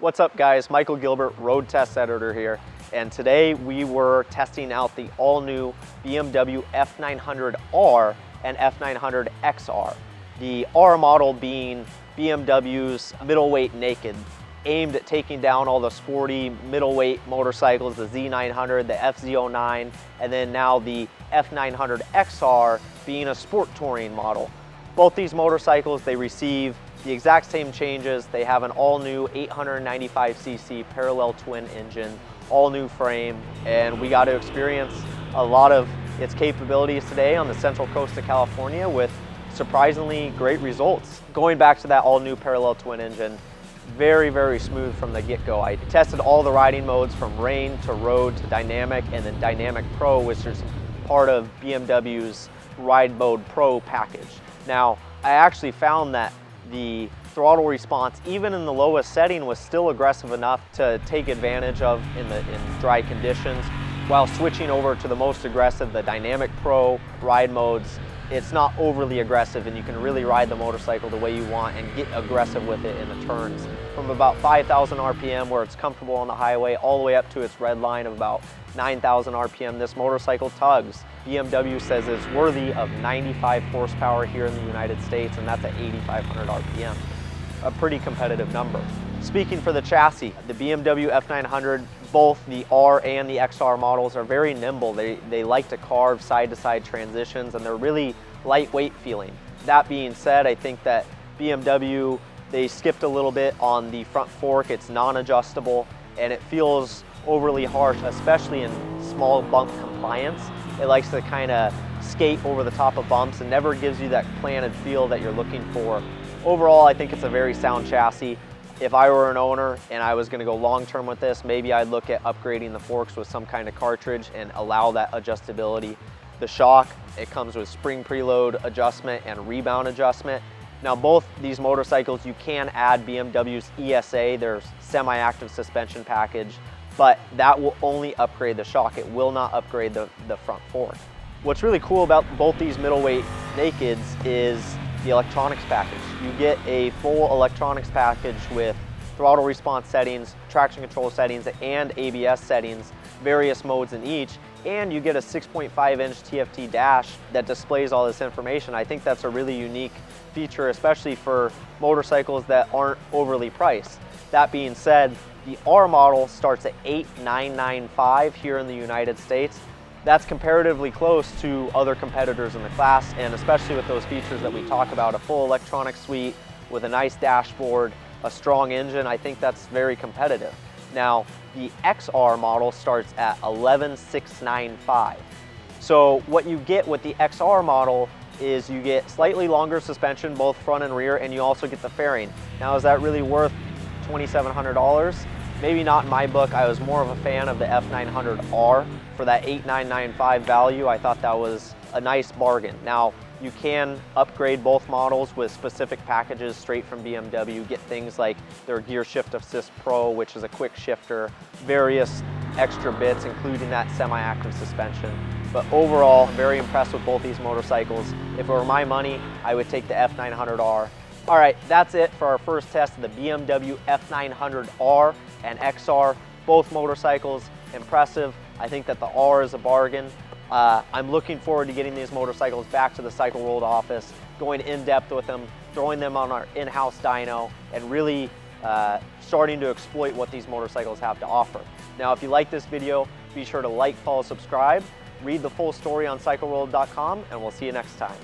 What's up guys, Michael Gilbert, Road Test Editor here, and today we were testing out the all-new BMW F900R and F900XR. The R model being BMW's middleweight naked, aimed at taking down all the sporty middleweight motorcycles, the Z900, the FZ09, and then now the F900XR being a sport touring model. Both these motorcycles, they receive the exact same changes. They have an all-new 895cc parallel twin engine, all-new frame, and we got to experience a lot of its capabilities today on the central coast of California with surprisingly great results. Going back to that all-new parallel twin engine, very, very smooth from the get-go. I tested all the riding modes from rain to road to dynamic, and then dynamic pro, which is part of BMW's Ride Mode Pro package. Now, I actually found that the throttle response, even in the lowest setting, was still aggressive enough to take advantage of in dry conditions. While switching over to the most aggressive, the Dynamic Pro ride modes, it's not overly aggressive and you can really ride the motorcycle the way you want and get aggressive with it in the turns. From about 5,000 RPM where it's comfortable on the highway all the way up to its red line of about 9,000 RPM, this motorcycle tugs. BMW says it's worthy of 95 horsepower here in the United States, and that's at 8,500 RPM. A pretty competitive number. Speaking for the chassis, the BMW F900, both the R and the XR models are very nimble. They like to carve side-to-side transitions, and they're really lightweight feeling. That being said, I think that BMW, they skipped a little bit on the front fork. It's non-adjustable, and it feels overly harsh, especially in small bump compliance. It likes to kind of skate over the top of bumps and never gives you that planted feel that you're looking for. Overall, I think it's a very sound chassis. If I were an owner and I was going to go long-term with this, maybe I'd look at upgrading the forks with some kind of cartridge and allow that adjustability. The shock, it comes with spring preload adjustment and rebound adjustment. Now, both these motorcycles, you can add BMW's ESA, their semi-active suspension package, but that will only upgrade the shock. It will not upgrade the front fork. What's really cool about both these middleweight nakeds is the electronics package. You get a full electronics package with throttle response settings, traction control settings, and ABS settings, various modes in each, and you get a 6.5-inch TFT dash that displays all this information. I think that's a really unique feature, especially for motorcycles that aren't overly priced. That being said, the R model starts at $8,995 here in the United States. That's comparatively close to other competitors in the class, and especially with those features that we talk about, a full electronic suite with a nice dashboard, a strong engine, I think that's very competitive. Now, the XR model starts at $11,695. So what you get with the XR model is you get slightly longer suspension, both front and rear, and you also get the fairing. Now, is that really worth $2,700? Maybe not in my book. I was more of a fan of the F900R for that $8,995 value. I thought that was a nice bargain. Now, you can upgrade both models with specific packages straight from BMW. Get things like their Gear Shift Assist Pro, which is a quick shifter, various extra bits, including that semi-active suspension. But overall, I'm very impressed with both these motorcycles. If it were my money, I would take the F900R. All right, that's it for our first test of the BMW F900R and XR. Both motorcycles, impressive. I think that the R is a bargain. I'm looking forward to getting these motorcycles back to the Cycle World office, going in depth with them, throwing them on our in-house dyno, and really starting to exploit what these motorcycles have to offer. Now, if you like this video, be sure to like, follow, subscribe, read the full story on cycleworld.com, and we'll see you next time.